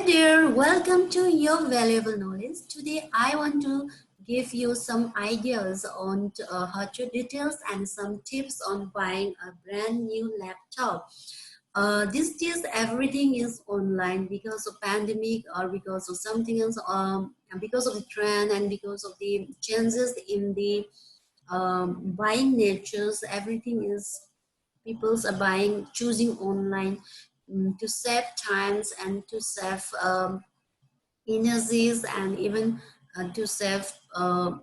Hey there, welcome to your valuable knowledge. Today I want to give you some ideas on hardware details and some tips on buying a brand new laptop. These days everything is online because of pandemic or because of something else, and because of the trend and because of the changes in the buying natures. Everything is people's are buying, choosing online to save times and to save energies and even to save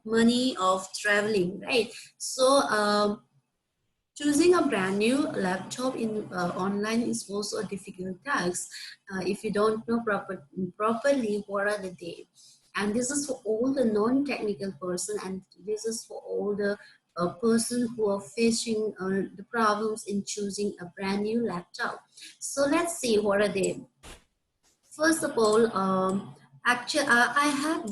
money of traveling, right? So choosing a brand new laptop in online is also a difficult task if you don't know properly what are the day. And this is for all the non-technical person, and this is for all the person who are facing the problems in choosing a brand new laptop. So let's see what are they. First of all, actually, I have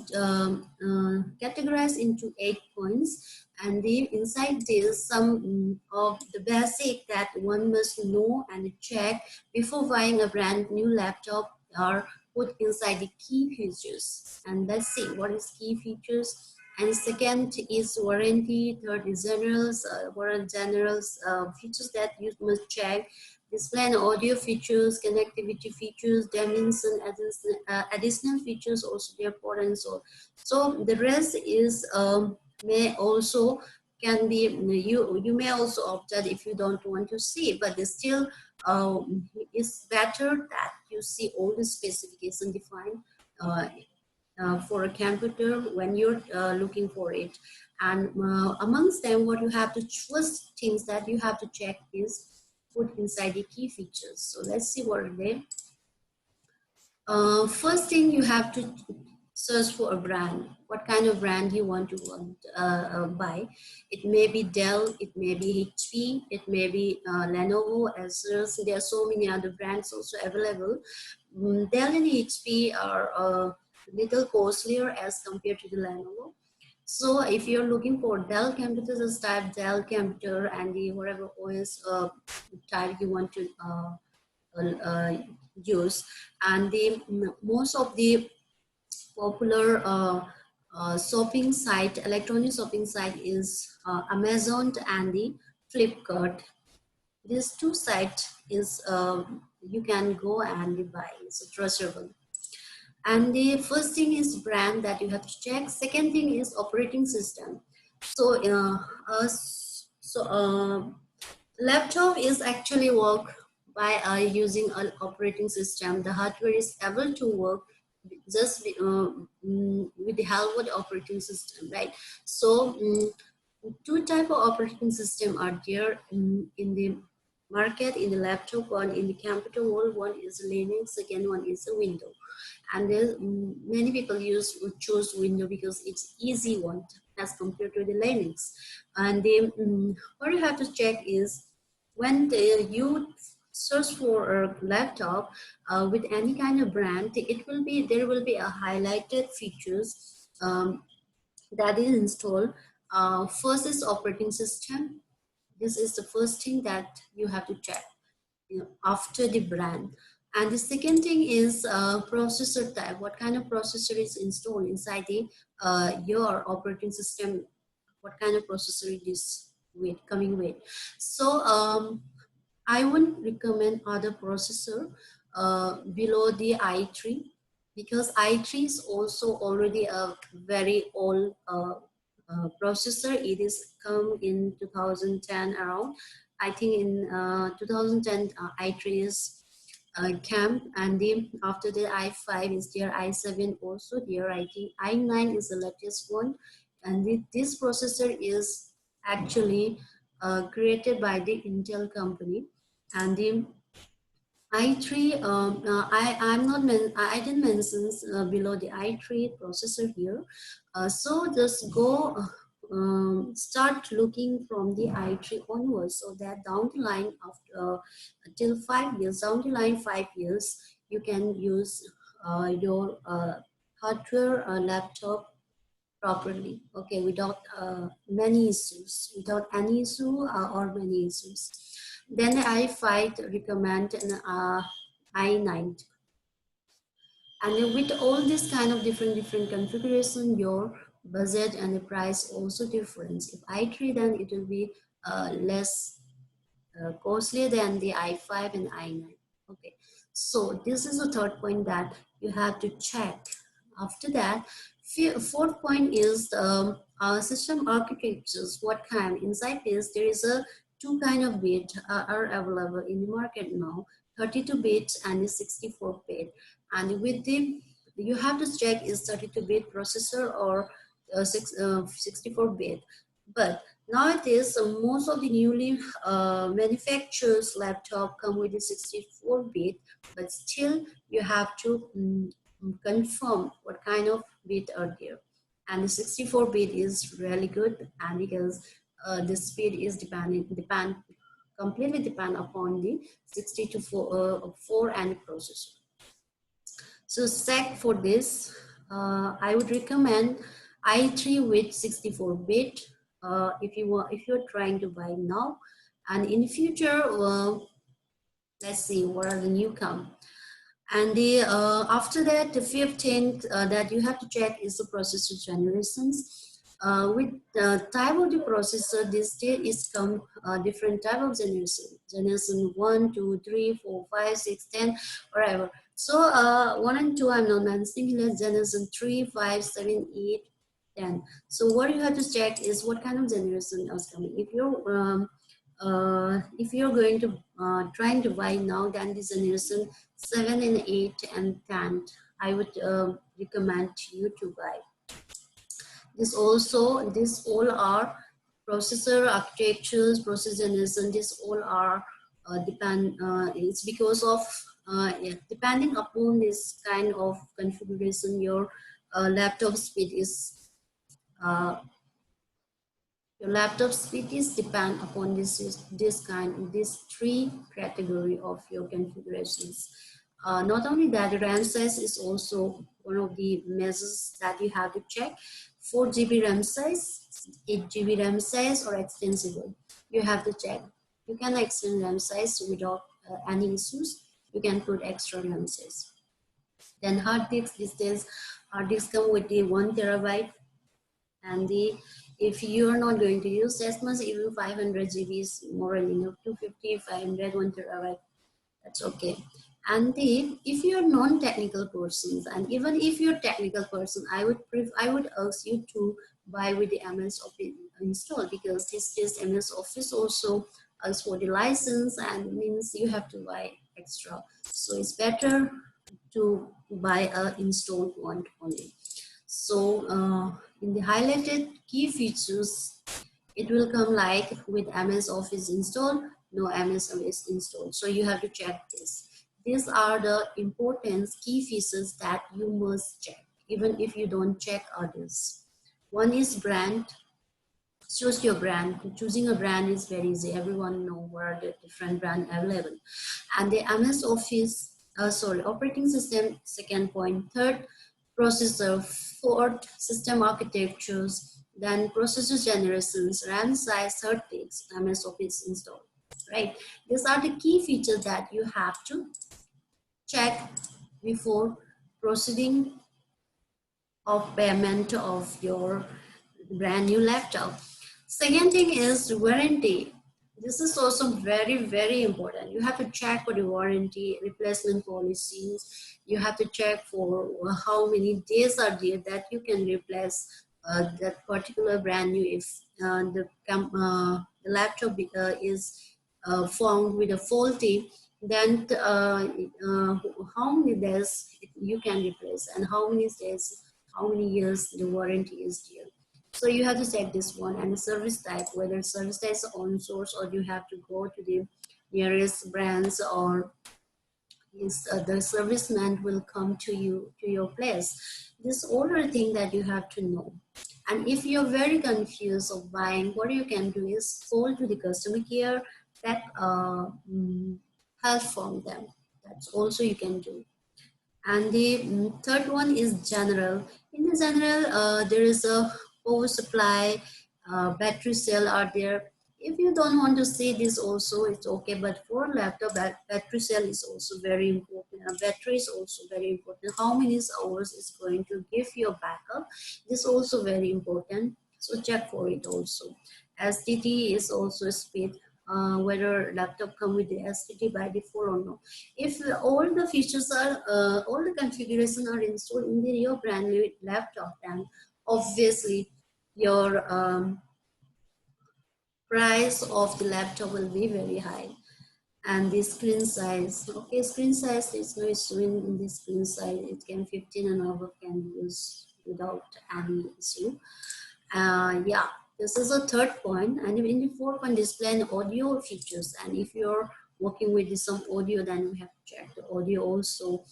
categorized into 8 points, and inside this, some of the basic that one must know and check before buying a brand new laptop are put inside the key features. And let's see what is key features. And second is warranty. Third is generals. What are generals features that you must check? Display and audio features, connectivity features, dimension, additional features also they are important. So the rest is may also can be you may also opt out if you don't want to see, but still it's better that you see all the specification defined for a computer when you're looking for it. And amongst them, what you have to first things that you have to check is put inside the key features. So let's see what are they. First thing, you have to search for a brand. What kind of brand you want to buy. It may be Dell, it may be HP, it may be Lenovo, Asus. There are so many other brands also available. Dell and HP are a little costlier as compared to the Lenovo. So if you're looking for Dell computers, just type Dell computer and the whatever OS type you want to use. And the most of the popular shopping site, electronic shopping site is Amazon and the Flipkart. These two sites is you can go and buy. It's trustable. And the first thing is brand that you have to check. Second thing is operating system. So laptop is actually work by using an operating system. The hardware is able to work just with the help of the operating system, right? So two type of operating system are there in the market, in the laptop. One in the computer world, one is Linux, second one is a Windows. And there's many people choose Windows because it's easy one as compared to the Linux. And what you have to check is when you search for a laptop with any kind of brand, there will be a highlighted features that is installed. First is operating system. This is the first thing that you have to check, after the brand. And the second thing is processor type. What kind of processor is installed inside the your operating system? What kind of processor it is coming with? So I wouldn't recommend other processor below the i3, because i3 is also already a very old processor. It is come in 2010 around. I think in 2010 i3 is camp, and then after the i5 is there, i7 also there. I think i9 is the latest one, and this processor is actually created by the Intel company. And the i3 I didn't mention below the i3 processor here. So just go start looking from the i3 onwards, so that down the line after till 5 years, down the line 5 years, you can use your hardware laptop properly, okay, without many issues, without any issue or many issues. Then I5 recommend an i9. And with all this kind of different configuration, your budget and the price also difference. If i3, then it will be less costly than the i5 and i9. Okay, so this is the third point that you have to check. After that, fourth point is our system architectures. What kind? Inside this, there is a two kind of bit are available in the market now: 32-bit and the 64-bit. And with the, you have to check is 32-bit processor or 64-bit. But nowadays, most of the newly manufacturers laptop come with a 64-bit, but still you have to confirm what kind of bit are there. And the 64-bit is really good, and because the speed is completely depend upon the 64 and processor. So SEC for this, I would recommend i3 with 64-bit if you're trying to buy now, and in future, let's see what are the newcome. And the after that, the 15th that you have to check is the processor generations. With the type of the processor, this day is come different type of generation 1, 2, 3, 4, 5, 6, 10, whatever. So 1 and 2 I'm not mentioning here. Generation 3, 5, 7, 8, 10. So what you have to check is what kind of generation is coming. If you're going to trying to buy now, then the generation 7 and 8 and 10, I would recommend you to buy. This all are processor architectures, process generation. This all are it's because of yeah, depending upon this kind of configuration, your laptop speed is uh, your laptop speed is depend upon this three category of your configurations. Not only that, RAM size is also one of the measures that you have to check. 4 GB RAM size, 8 GB RAM size, or extensible. You have to check. You can extend RAM size without any issues. You can put extra RAM size. Then hard disk, these days hard disk come with the 1 TB, and the if you are not going to use that much, even 500 GB is more than enough. 250, 500, 1 TB, that's okay. And the if you're non-technical persons, and even if you're technical person, I would ask you to buy with the MS Office install, because this MS Office also asks for the license, and means you have to buy extra. So it's better to buy a installed one only. So in the highlighted key features, it will come like with MS Office installed, no MS Office installed. So you have to check this. These are the important key features that you must check, even if you don't check others. One is brand. Choose your brand. Choosing a brand is very easy. Everyone know what are the different brand available. And the MS Office, operating system, second point. Third, processor. Fourth, system architectures. Then processor generations, RAM size, third things, MS Office install. Right? These are the key features that you have to check before proceeding of payment of your brand new laptop. Second thing is warranty. This is also very important. You have to check for the warranty, replacement policies. You have to check for how many days are there that you can replace that particular brand new if the laptop is found with a faulty, then how many days you can replace, and how many days, how many years the warranty is there. So you have to check this one. And the service type, whether service type is on source or you have to go to the nearest brands, or is the serviceman will come to you to your place. This all are thing that you have to know. And if you're very confused of buying, what you can do is call to the customer care, that help from them. That's also you can do. And the third one is general. In the general, there is a power supply, battery cell are there. If you don't want to see this also, it's okay. But for laptop, battery cell is also very important. Battery is also very important. How many hours is going to give your backup? This also very important. So check for it also. STT is also speed. Whether laptop come with the STT by default or not. If all the features are, all the configuration are installed in your brand new laptop, then obviously your price of the laptop will be very high. And the screen size, okay, screen size is no issue in the screen size. It can 15 and above can be used without any issue. Yeah, this is a third point. And in the fourth point, display and audio features. And if you're working with some audio, then we have to check the audio also,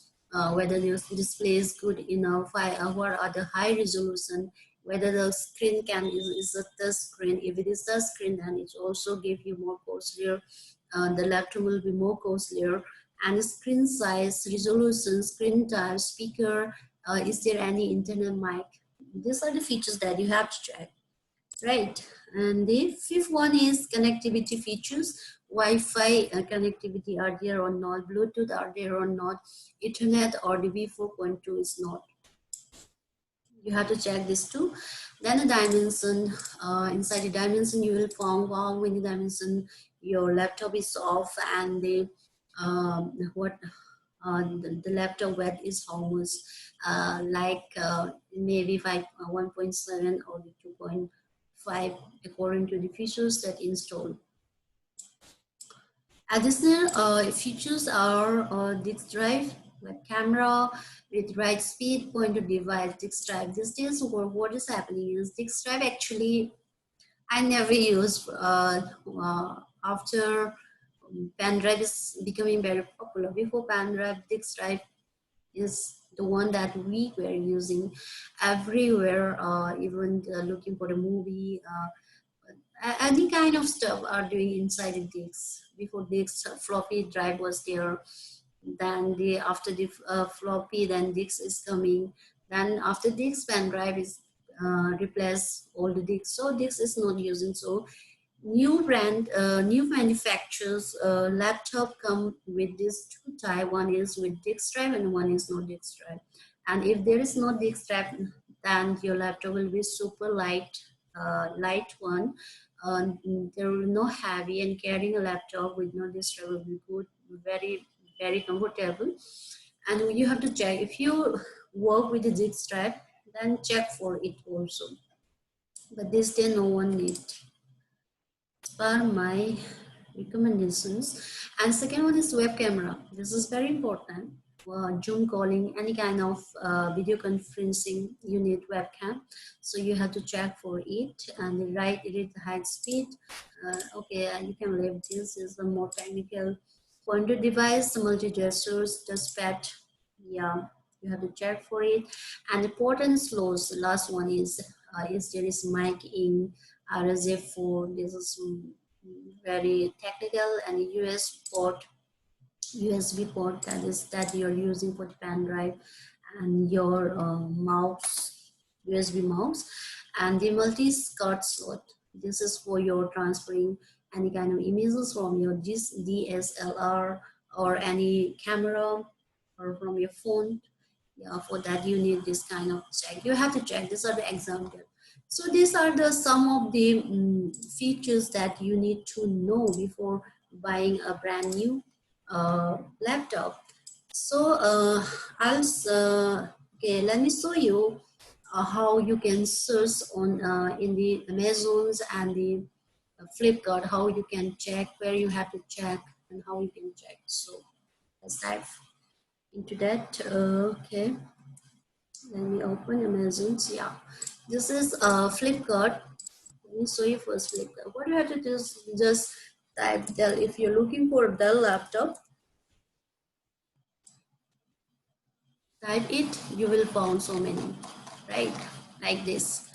whether the display is good enough, what are the high resolution, whether the screen cam is a touch screen. If it is touch screen, then it also give you more costlier. The laptop will be more costlier. And screen size, resolution, screen type, speaker, is there any internal mic? These are the features that you have to check, right? And the fifth one is connectivity features. Wi-Fi connectivity are there or not, Bluetooth are there or not, Ethernet or DB 4.2 is not. You have to check this too. Then the dimension, inside the dimension you will find how many dimension your laptop is off, and the what the laptop width is how much, maybe 1.7 or 2.5 according to the features that installed. Additional features are disk drive, web camera, with write speed, pointer device, disk drive. These days, what is happening is disk drive actually I never use after pen drive is becoming very popular. Before pen drive, disk drive is the one that we were using everywhere, even looking for the movie, any kind of stuff are doing inside the disks. Before disks, floppy drive was there. Then after the floppy, then disks is coming. Then after disks, pen drive is replace all the disks. So disks is not using. So new brand, new manufacturers laptop come with this two type. One is with disk drive and one is no disk drive. And if there is no disk drive, then your laptop will be super light, light one. There will no heavy, and carrying a laptop with no disk drive will be good, very comfortable. And you have to check if you work with the disk drive, then check for it also. But this day no one need. Are my recommendations. And second one is web camera. This is very important. Zoom calling, any kind of video conferencing, you need webcam. So you have to check for it. And the right, it is high speed. Okay, and you can leave this. Is a more technical pointer device, multi gestures, touchpad. Yeah, you have to check for it. And the port and slows. The last one is there is mic in RJ4. This is very technical, and USB port that you're using for the pen drive, and your mouse, USB mouse, and the multi-card slot. This is for your transferring any kind of images from your DSLR or any camera or from your phone. Yeah, for that you need this kind of check. You have to check. These are the examples. So these are the some of the features that you need to know before buying a brand new laptop. So okay, let me show you how you can search on in the Amazons and the Flipkart, how you can check, where you have to check, and how you can check. So let's dive into that. Okay, let me open Amazon's. Yeah, this is Flipkart. Let me show you first Flipkart. What you have to do is just type Dell. If you're looking for a Dell laptop, type it, you will find so many, right? Like this.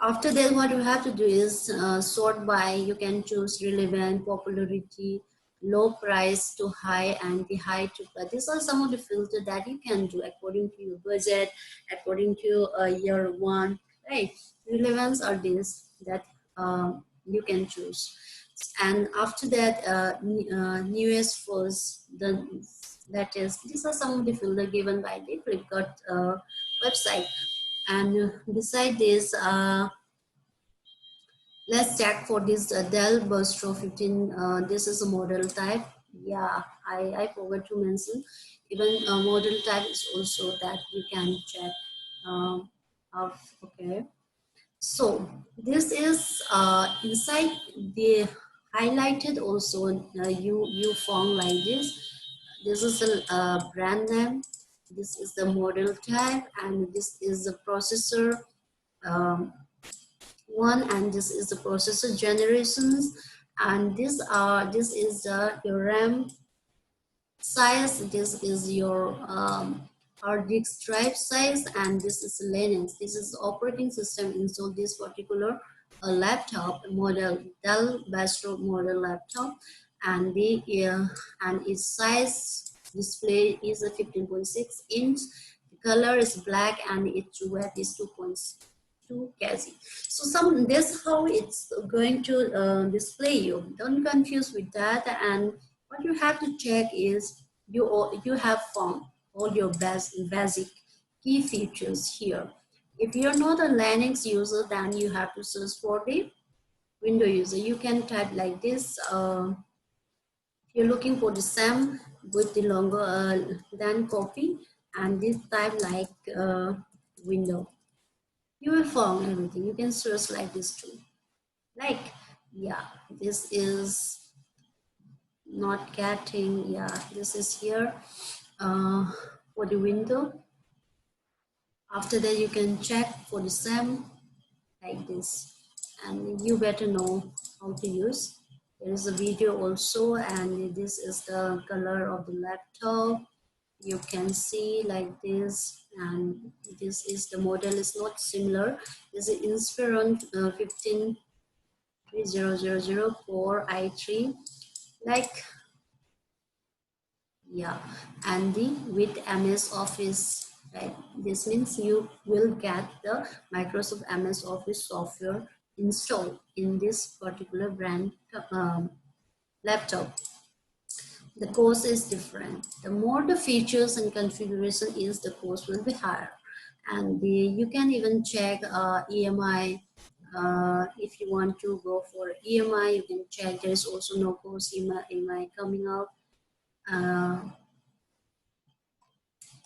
After that, what you have to do is sort by. You can choose relevant, popularity, low price to high, and the high to low. These are some of the filters that you can do according to your budget, according to your want, right? Relevance are these that you can choose. And after that, newest first, that is, these are some of the filter given by the Flipkart website. And beside this, let's check for this Dell Lapto 15. This is a model type. Yeah, I forgot to mention. Even model type is also that we can check. Of, okay. So this is inside the highlighted also. You found like this. This is a brand name. This is the model type, and this is the processor. Um, one, and this is the processor generations, and this is your RAM size, this is your hard disk drive size, and this is Linux. This is operating system installed this particular laptop model, Dell Lapto model laptop, and the and its size display is a 15.6 inch. The color is black, and its weight is 2.2 kg. So this how it's going to display you. Don't confuse with that. And what you have to check is you have found all your basic key features here. If you're not a Linux user, then you have to search for the Windows user. You can type like this. If you're looking for the same with the longer than copy, and this type like Windows. You will find everything. You can search like this too. Like, yeah, this is not getting, yeah, this is here for the window. After that, you can check for the same like this, and you better know how to use. There is a video also, and this is the color of the laptop. You can see like this, and this is the model is not similar. This is Inspiron 153004 i3, like, yeah, and the with MS Office, right? This means you will get the Microsoft MS Office software installed in this particular brand laptop. The cost is different. The more the features and configuration is, the cost will be higher. And you can even check EMI. If you want to go for EMI, you can check. There is also no cost EMI coming out.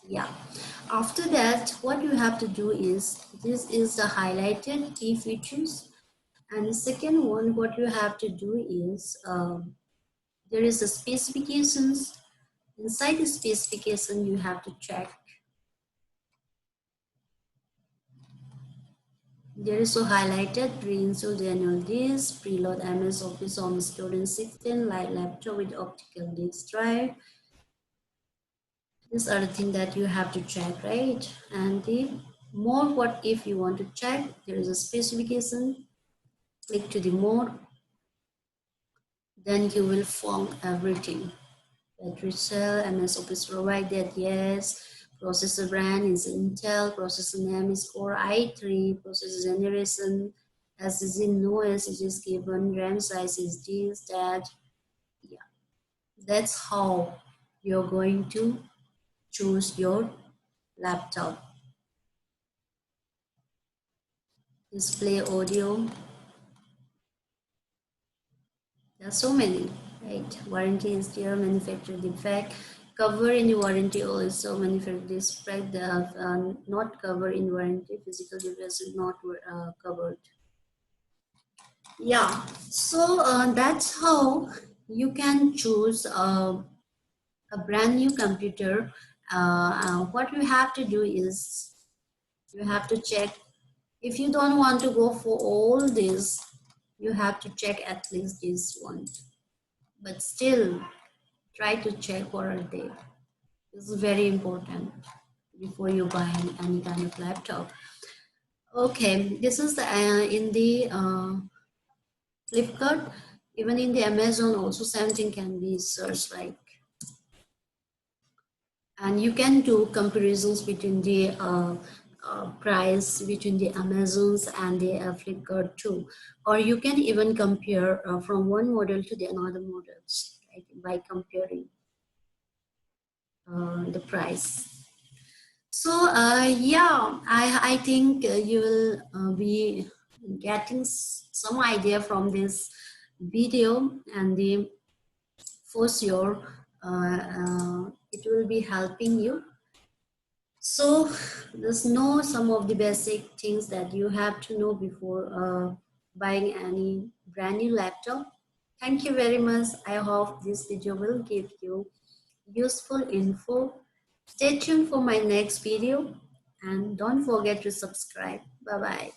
Yeah, after that, what you have to do is, this is the highlighted key features. And the second one, what you have to do is, there is the specifications. Inside the specification, you have to check. There is so highlighted pre-installed annual disk, preload MS Office on Student 16, light laptop with optical disk drive. These are the things that you have to check, right? And the more, what if you want to check, there is a specification. Click to the more, then you will find everything. Battery cell, MS Office provided, yes. Processor brand is Intel, processor name is Core i3, processor generation, SSD no SSD is given, RAM size is this, that. Yeah, that's how you're going to choose your laptop. Display audio, there are so many, right? Warranty is there, manufacturer defect, cover in warranty also, manufacturer defect, not cover in warranty, physical defects is not covered. Yeah, so that's how you can choose a brand new computer. What you have to do is, you have to check. If you don't want to go for all this, you have to check at least this one. But still, try to check what are they. This is very important before you buy any kind of laptop. Okay, this is the in the Flipkart. Even in the Amazon also, same thing can be searched like. And you can do comparisons between the price between the Amazons and the Flipkart too, or you can even compare from one model to the another models, right, by comparing the price. So yeah, I think you will be getting some idea from this video, and the for sure it will be helping you. So just know some of the basic things that you have to know before buying any brand new laptop. Thank you very much. I hope this video will give you useful info. Stay tuned for my next video and don't forget to subscribe. Bye bye.